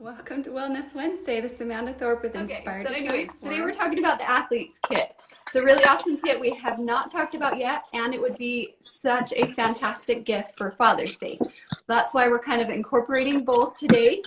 Welcome to Wellness Wednesday. This is Amanda Thorpe with Inspired to anyways, Transform. today we're talking about the athlete's kit. It's a really awesome kit we have not talked about yet, and it would be such a fantastic gift for Father's Day. So that's why we're kind of incorporating both today,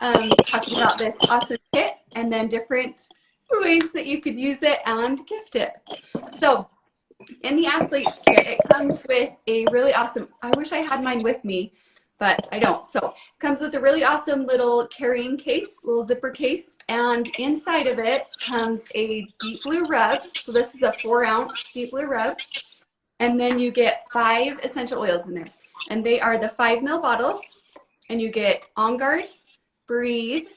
talking about this awesome kit and then different ways that you could use it and gift it. So in the athlete's kit, it comes with a really awesome, I wish I had mine with me, but I don't. So it comes with a really awesome little carrying case, little zipper case, and inside of it comes a deep blue rub. So this is a 4-ounce deep blue rub, and then you get 5 essential oils in there, and they are the 5 ml bottles, and you get On Guard, Breathe,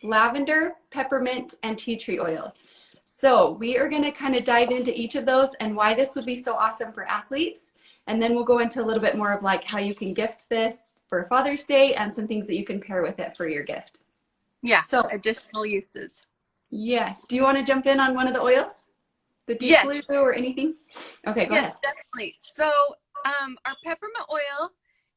lavender, peppermint, and tea tree oil. So we are going to kind of dive into each of those and why this would be so awesome for athletes. And then we'll go into a little bit more of like how you can gift this for Father's Day and some things that you can pair with it for your gift. Yeah, so additional uses. Yes. Do you want to jump in on one of the oils? The deep blue or anything? Okay, go ahead. Yes, definitely. So our peppermint oil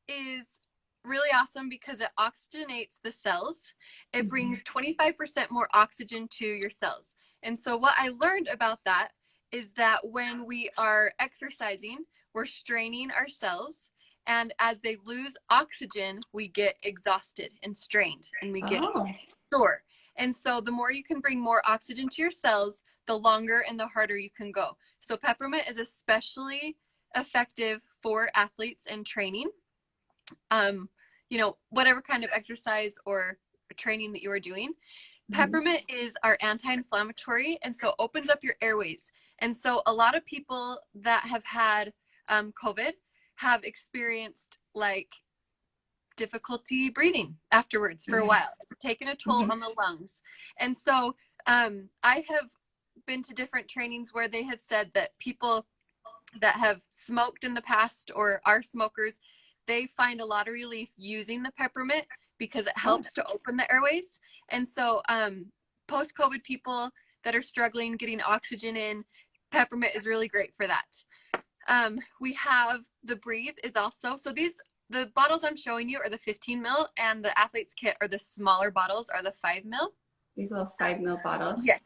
is really awesome because it oxygenates the cells. It brings 25% more oxygen to your cells. And so what I learned about that is that when we are exercising, we're straining our cells, and as they lose oxygen, we get exhausted and strained, and we get sore. And so the more you can bring more oxygen to your cells, the longer and the harder you can go. So peppermint is especially effective for athletes and training. You know, whatever kind of exercise or training that you are doing. Peppermint is our anti-inflammatory, and so opens up your airways. And so a lot of people that have had COVID have experienced like difficulty breathing afterwards for a while. It's taken a toll on the lungs. And so I have been to different trainings where they have said that people that have smoked in the past or are smokers, they find a lot of relief using the peppermint because it helps to open the airways. And so post-COVID people that are struggling getting oxygen in, peppermint is really great for that. We have the Breathe is also, so the bottles I'm showing you are the 15 ml, and the athlete's kit or the smaller bottles are the 5 ml. These little 5 ml bottles. Yes.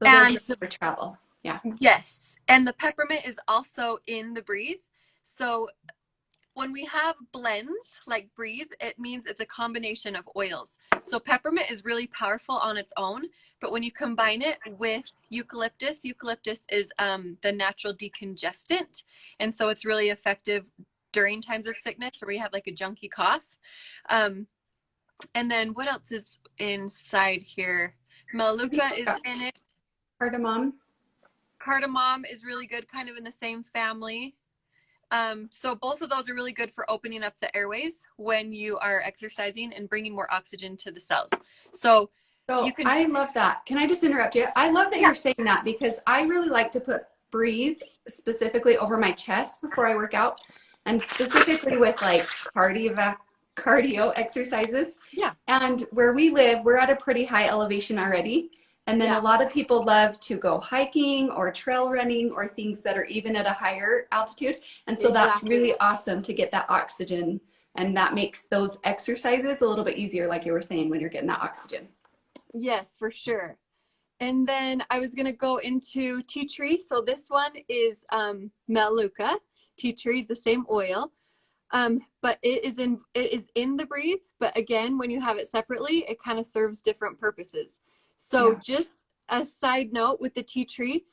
So and for travel. Yeah. Yes. And the peppermint is also in the Breathe. So when we have blends like Breathe, it means it's a combination of oils. So peppermint is really powerful on its own, but when you combine it with eucalyptus is the natural decongestant. And so it's really effective during times of sickness or where you have like a junky cough. And then what else is inside here? Melaleuca is in it. Cardamom is really good, kind of in the same family. So both of those are really good for opening up the airways when you are exercising and bringing more oxygen to the cells. So you can. I love that. Can I just interrupt you? I love that you're saying that because I really like to put Breathe specifically over my chest before I work out, and specifically with like cardio exercises. Yeah. And where we live, we're at a pretty high elevation already. And then a lot of people love to go hiking or trail running or things that are even at a higher altitude. And so that's really awesome to get that oxygen. And that makes those exercises a little bit easier, like you were saying, when you're getting that oxygen. Yes, for sure. And then I was going to go into tea tree. So this one is Melaleuca. Tea tree is the same oil. But it is in the Breathe. But again, when you have it separately, it kind of serves different purposes. So just a side note with the tea tree,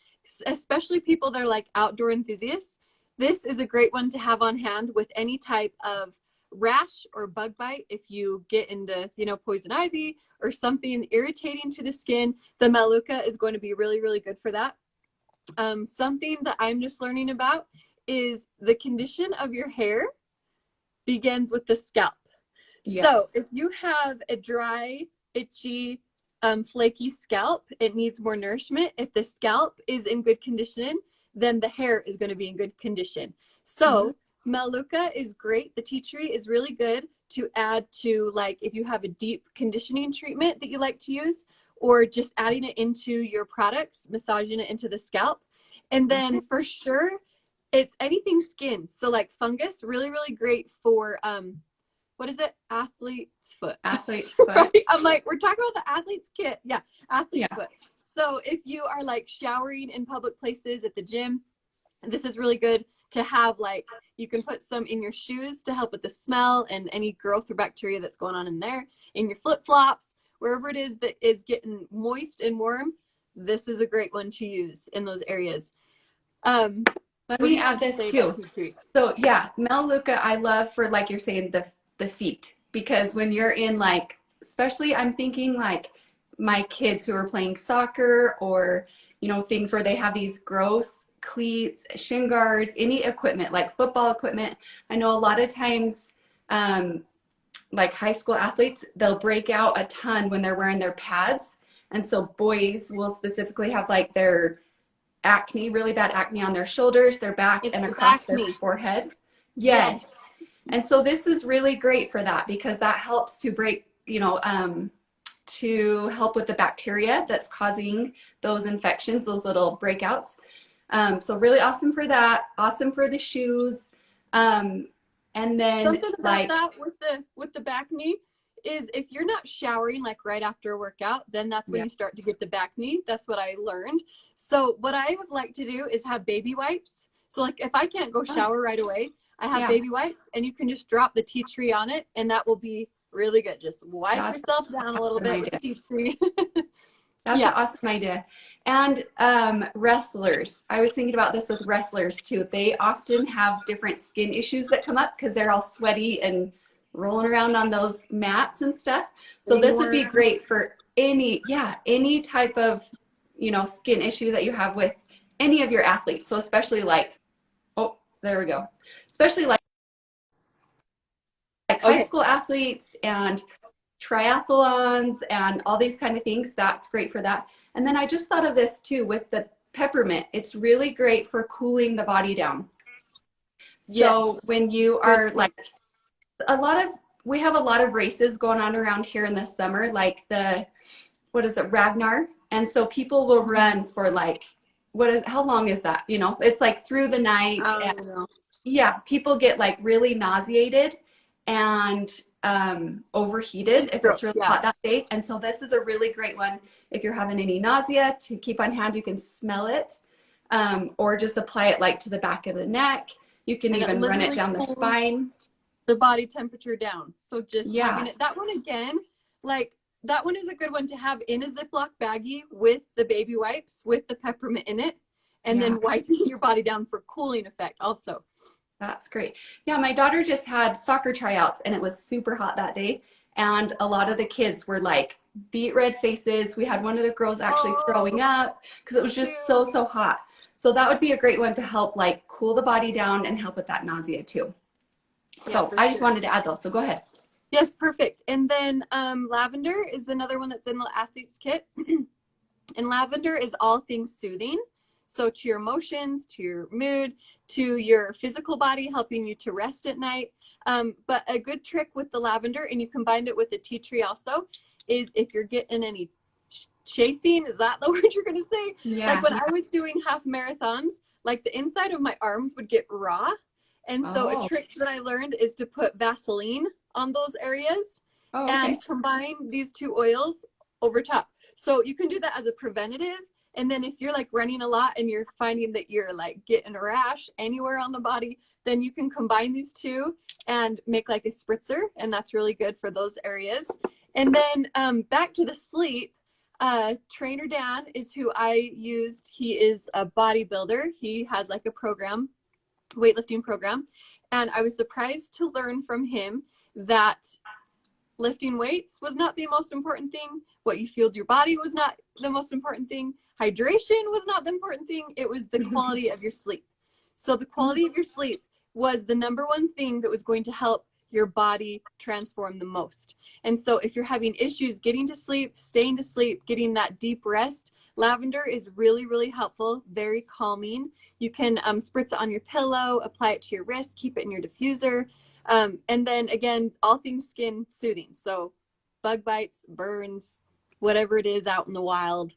especially people that are like outdoor enthusiasts, this is a great one to have on hand with any type of rash or bug bite. If you get into, poison ivy or something irritating to the skin, the Melaleuca is going to be really, really good for that. Something that I'm just learning about is the condition of your hair begins with the scalp. Yes. So if you have a dry, itchy, flaky scalp, it needs more nourishment. If the scalp is in good condition, then the hair is going to be in good condition. So Melaleuca is great. The tea tree is really good to add to, like, if you have a deep conditioning treatment that you like to use, or just adding it into your products, massaging it into the scalp. And then for sure, it's anything skin. So like fungus, really, really great for what is it? Athlete's foot. Athlete's foot. Right? I'm like, we're talking about the athlete's kit. Yeah, athlete's Yeah. foot. So if you are like showering in public places at the gym, this is really good to have. Like, you can put some in your shoes to help with the smell and any growth or bacteria that's going on in there, in your flip-flops, wherever it is that is getting moist and warm. This is a great one to use in those areas. Let me add this too. So yeah, Melaleuca I love for, like you're saying, the feet, because when you're in, like, especially I'm thinking like my kids who are playing soccer, or you know, things where they have these gross cleats, shin guards, any equipment like football equipment. I know a lot of times like high school athletes, they'll break out a ton when they're wearing their pads, and so boys will specifically have like their acne, really bad acne on their shoulders, their back, and across their forehead. Yes. And so this is really great for that, because that helps to break, you know, to help with the bacteria that's causing those infections, those little breakouts. So really awesome for that. Awesome for the shoes. And then something about like that with the back knee is, if you're not showering like right after a workout, then that's when you start to get the back knee. That's what I learned. So what I would like to do is have baby wipes. So like if I can't go shower right away, I have baby wipes, and you can just drop the tea tree on it, and that will be really good. Just wipe yourself down a little bit with the tea tree. That's an awesome idea. And wrestlers, I was thinking about this with wrestlers too. They often have different skin issues that come up because they're all sweaty and rolling around on those mats and stuff. So this would be great for any type of, you know, skin issue that you have with any of your athletes. So especially like, oh, there we go. Especially like high school athletes and triathlons and all these kind of things. That's great for that. And then I just thought of this too with the peppermint. It's really great for cooling the body down. So when you are like, we have a lot of races going on around here in the summer, like Ragnar. And so people will run for like, how long is that? You know, it's like through the night. Yeah, people get like really nauseated and overheated if it's really hot that day. And so this is a really great one if you're having any nausea to keep on hand. You can smell it, or just apply it like to the back of the neck. You can even run it down the spine. The body temperature down. So just having it, that one again, like that one is a good one to have in a Ziploc baggie with the baby wipes, with the peppermint in it, and then wiping your body down for cooling effect also. That's great. Yeah, my daughter just had soccer tryouts, and it was super hot that day. And a lot of the kids were like beet red faces. We had one of the girls actually throwing up because it was just so hot. So that would be a great one to help like cool the body down and help with that nausea too. So I just wanted to add those. So go ahead. Yes, perfect. And then lavender is another one that's in the athlete's kit. And lavender is all things soothing. So to your emotions, to your mood, to your physical body, helping you to rest at night. But a good trick with the lavender, and you combined it with the tea tree also, is if you're getting any chafing, is that the word you're going to say? Yeah. Like when I was doing half marathons, like the inside of my arms would get raw. And so a trick that I learned is to put Vaseline on those areas and combine these two oils over top. So you can do that as a preventative. And then if you're like running a lot and you're finding that you're like getting a rash anywhere on the body, then you can combine these two and make like a spritzer. And that's really good for those areas. And then back to the sleep, Trainer Dan is who I used. He is a bodybuilder. He has like a program, weightlifting program. And I was surprised to learn from him that lifting weights was not the most important thing. What you fueled your body was not the most important thing. Hydration was not the important thing. It was the quality of your sleep. So the quality of your sleep was the number one thing that was going to help your body transform the most. And so if you're having issues getting to sleep, staying to sleep, getting that deep rest, lavender is really, really helpful, very calming. You can spritz it on your pillow, apply it to your wrist, keep it in your diffuser. And then again, all things skin soothing. So bug bites, burns, whatever it is out in the wild,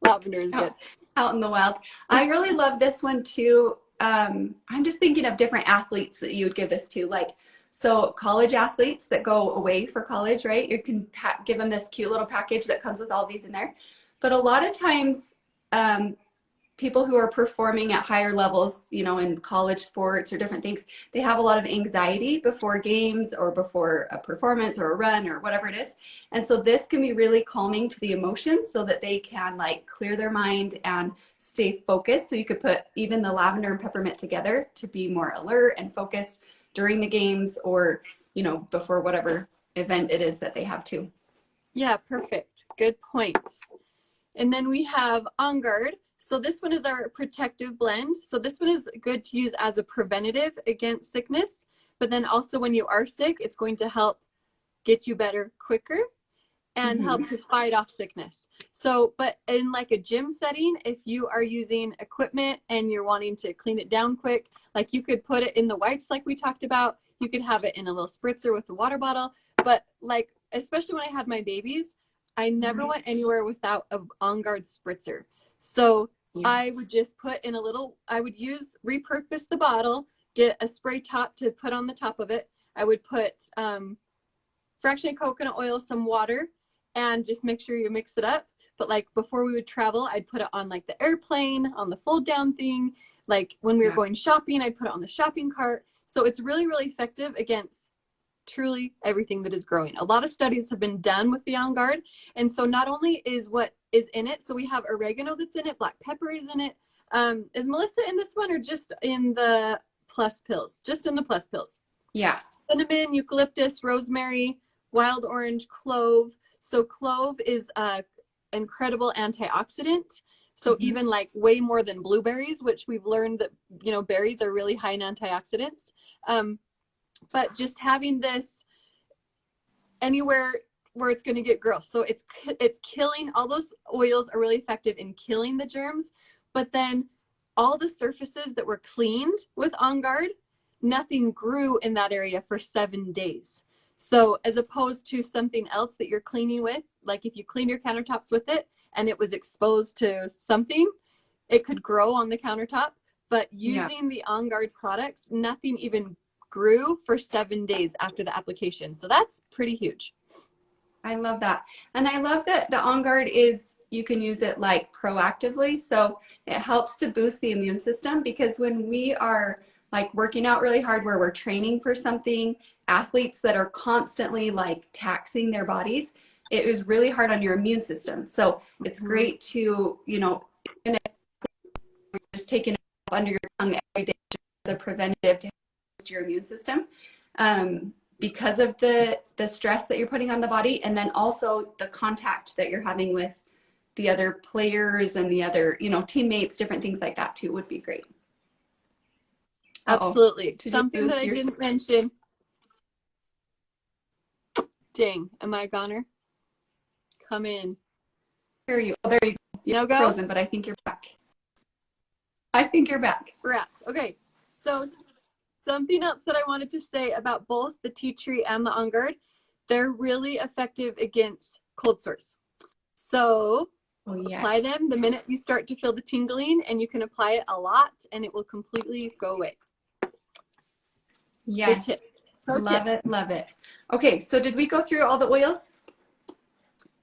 lavender is good. Out in the wild. I really love this one too. I'm just thinking of different athletes that you would give this to. Like, So college athletes that go away for college, right? You can give them this cute little package that comes with all these in there. But a lot of times, people who are performing at higher levels, you know, in college sports or different things, they have a lot of anxiety before games or before a performance or a run or whatever it is. And so this can be really calming to the emotions so that they can like clear their mind and stay focused. So you could put even the lavender and peppermint together to be more alert and focused during the games or, you know, before whatever event it is that they have too. Yeah, perfect. Good points. And then we have On Guard. So this one is our protective blend. So this one is good to use as a preventative against sickness, but then also when you are sick, it's going to help get you better quicker and help to fight off sickness. So, but in like a gym setting, if you are using equipment and you're wanting to clean it down quick, like you could put it in the wipes like we talked about, you could have it in a little spritzer with a water bottle, but like, especially when I had my babies, I never went anywhere without a On Guard spritzer. So I would just put in a little, I would repurpose the bottle, get a spray top to put on the top of it. I would put fractionated coconut oil, some water, and just make sure you mix it up. But like before we would travel, I'd put it on like the airplane, on the fold down thing. Like when we were going shopping, I'd put it on the shopping cart. So it's really, really effective against truly everything that is growing. A lot of studies have been done with the On Guard. And so not only is what is in it, so we have oregano that's in it, black pepper is in it. Is Melissa in this one or just in the plus pills? Just in the plus pills. Yeah. Cinnamon, eucalyptus, rosemary, wild orange, clove. So clove is a incredible antioxidant. So even like way more than blueberries, which we've learned that, you know, berries are really high in antioxidants. But just having this anywhere where it's going to get gross. So it's killing, all those oils are really effective in killing the germs, but then all the surfaces that were cleaned with On Guard, nothing grew in that area for 7 days. So as opposed to something else that you're cleaning with, like if you clean your countertops with it and it was exposed to something, it could grow on the countertop. But using the On Guard products, nothing even grew for 7 days after the application. So that's pretty huge. I love that. And I love that the On Guard is, you can use it like proactively. So it helps to boost the immune system, because when we are like working out really hard, where we're training for something, athletes that are constantly like taxing their bodies, it is really hard on your immune system. So it's great to, you know, even if you're just taking it under your tongue every day as a preventative to boost your immune system. Because of the stress that you're putting on the body, and then also the contact that you're having with the other players and the other, you know, teammates, different things like that too would be great. Absolutely. Something that I didn't mention. Dang, am I a goner? Come in. There you go. There you go. You're go. Frozen, but I think you're back. I think you're back. Rats. Okay. So something else that I wanted to say about both the tea tree and the On Guard, they're really effective against cold sores. So apply them the minute you start to feel the tingling, and you can apply it a lot and it will completely go away. Yes. Good tip. Love it. Love it. Okay. So did we go through all the oils?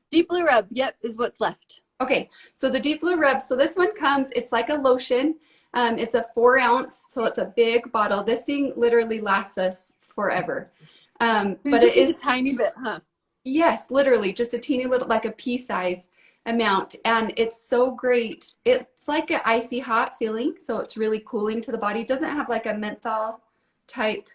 Deep Blue Rub. Yep. Is what's left. Okay. So the Deep Blue Rub. So this one comes, it's like a lotion. It's a 4 ounce. So it's a big bottle. This thing literally lasts us forever. But it is a tiny bit, huh? Yes, literally just a teeny little, like a pea size amount. And it's so great. It's like an icy hot feeling. So it's really cooling to the body. It doesn't have like a menthol type,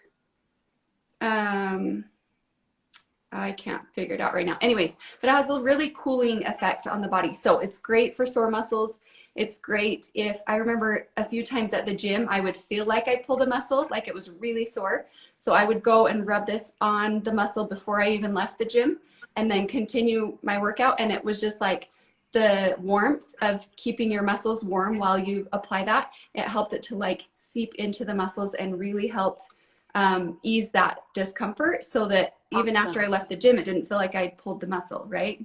I can't figure it out right now. Anyways, but it has a really cooling effect on the body. So it's great for sore muscles. It's great if, I remember a few times at the gym, I would feel like I pulled a muscle, like it was really sore. So I would go and rub this on the muscle before I even left the gym and then continue my workout. And it was just like the warmth of keeping your muscles warm while you apply that. It helped it to like seep into the muscles and really helped ease that discomfort, so that even after I left the gym, it didn't feel like I pulled the muscle, right?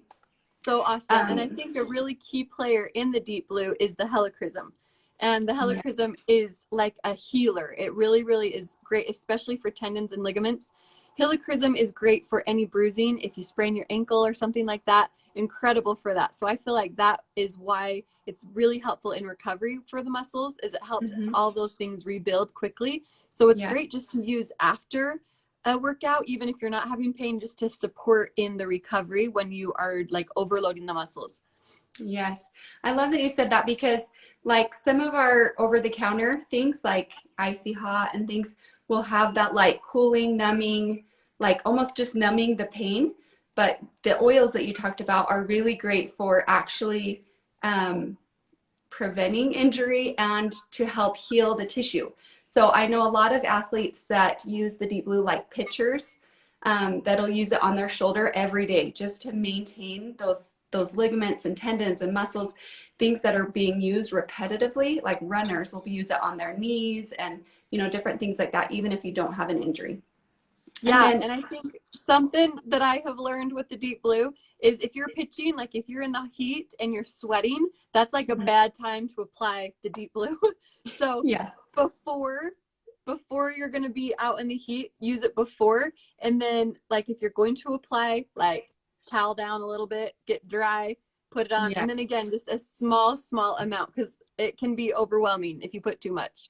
So awesome. And I think a really key player in the Deep Blue is the helichrysum. And the helichrysum is like a healer. It really, really is great, especially for tendons and ligaments. Helichrysum is great for any bruising. If you sprain your ankle or something like that, incredible for that. So I feel like that is why it's really helpful in recovery for the muscles, is it helps all those things rebuild quickly. So it's great just to use after a workout, even if you're not having pain, just to support in the recovery when you are like overloading the muscles. Yes. I love that you said that, because like some of our over-the-counter things like Icy Hot and things will have that like cooling, numbing, like almost just numbing the pain. But the oils that you talked about are really great for actually preventing injury and to help heal the tissue. So I know a lot of athletes that use the Deep Blue like pitchers that'll use it on their shoulder every day just to maintain those ligaments and tendons and muscles, things that are being used repetitively. Like runners will use it on their knees and, you know, different things like that, even if you don't have an injury. Yeah, and I think something that I have learned with the Deep Blue is if you're pitching, like if you're in the heat and you're sweating, that's like a bad time to apply the Deep Blue. So before you're going to be out in the heat, use it before. And then like if you're going to apply, like towel down a little bit, get dry, put it on. And then again, just a small amount, because it can be overwhelming if you put too much.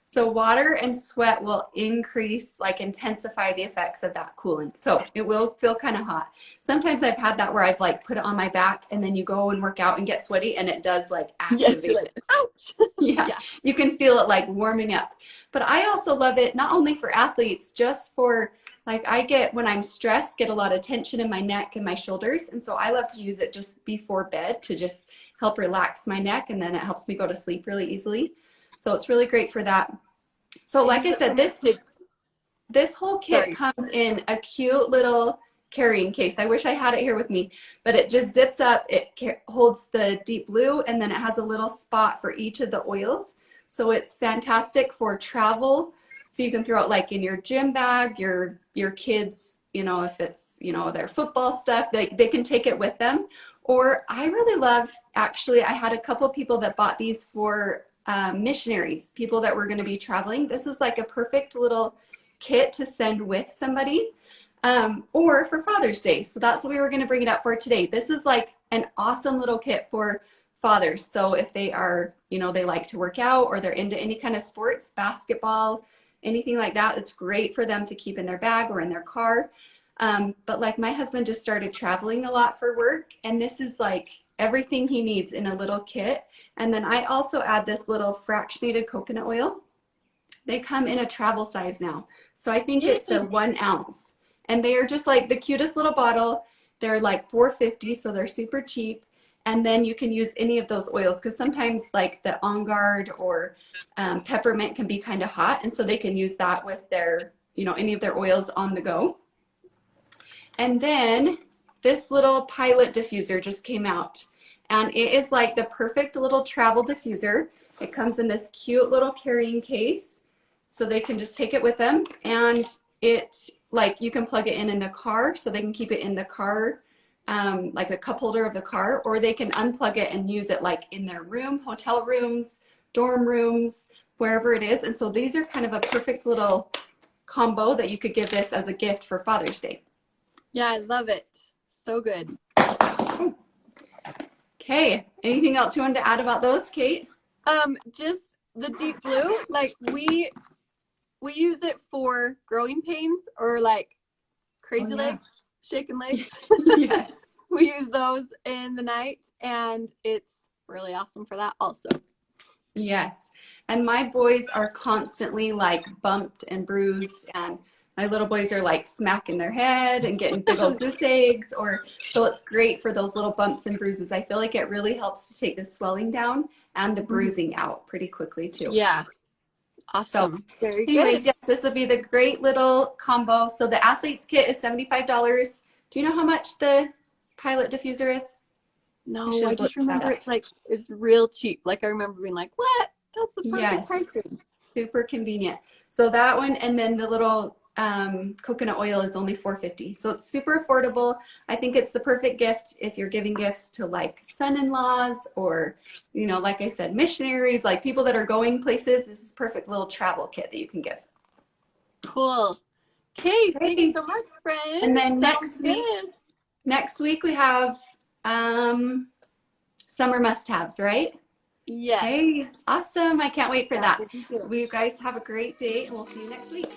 So water and sweat will increase, like intensify the effects of that coolant. So it will feel kind of hot. Sometimes I've had that where I've like put it on my back and then you go and work out and get sweaty and it does like activate it. Ouch. Yeah, you can feel it like warming up. But I also love it not only for athletes, just for like I get, when I'm stressed, get a lot of tension in my neck and my shoulders. And so I love to use it just before bed to just help relax my neck, and then it helps me go to sleep really easily. So it's really great for that. So like I said, this whole kit comes in a cute little carrying case. I wish I had it here with me, but it just zips up. It holds the Deep Blue, and then it has a little spot for each of the oils. So it's fantastic for travel. So you can throw it like in your gym bag, your kids, you know, if it's, you know, their football stuff, they can take it with them. Or I really love, actually, I had a couple people that bought these for missionaries, people that were going to be traveling. This is like a perfect little kit to send with somebody, or for Father's Day. So that's what we were going to bring it up for today. This is like an awesome little kit for fathers. So if they are, you know, they like to work out or they're into any kind of sports, basketball, anything like that, it's great for them to keep in their bag or in their car. But like my husband just started traveling a lot for work, and this is like everything he needs in a little kit. And then I also add this little fractionated coconut oil. They come in a travel size now. So I think it's a 1 ounce. And they are just like the cutest little bottle. They're like $4.50, so they're super cheap. And then you can use any of those oils, because sometimes like the On Guard or peppermint can be kind of hot. And so they can use that with their, you know, any of their oils on the go. And then this little Pilot diffuser just came out. And it is like the perfect little travel diffuser. It comes in this cute little carrying case, so they can just take it with them. And it, like, you can plug it in the car, so they can keep it in the car, like the cup holder of the car, or they can unplug it and use it like in their room, hotel rooms, dorm rooms, wherever it is. And so these are kind of a perfect little combo that you could give this as a gift for Father's Day. Yeah, I love it. So good. Okay, anything else you wanted to add about those, Kate? Just the Deep Blue, like we use it for growing pains or like crazy legs, shaking legs. Yes. We use those in the night, and it's really awesome for that also. Yes. And my boys are constantly like bumped and bruised, and my little boys are like smacking their head and getting big old goose eggs, or so it's great for those little bumps and bruises. I feel like it really helps to take the swelling down and the bruising out pretty quickly too. Yeah. Awesome. So, very anyways, good. yes, this will be the great little combo. So the athlete's kit is $75. Do you know how much the Pilot diffuser is? No, I just remember it's like, it's real cheap. Like I remember being like, what? That's the perfect price. Super convenient. So that one, and then the little coconut oil is only $4.50. So it's super affordable. I think it's the perfect gift if you're giving gifts to like son-in-laws or, you know, like I said, missionaries, like people that are going places. This is a perfect little travel kit that you can give. Cool. Okay, thank you so much, friends. And then Sounds next week we have summer must-haves, right? Yes. Hey, awesome. I can't wait for that. You guys have a great day and we'll see you next week.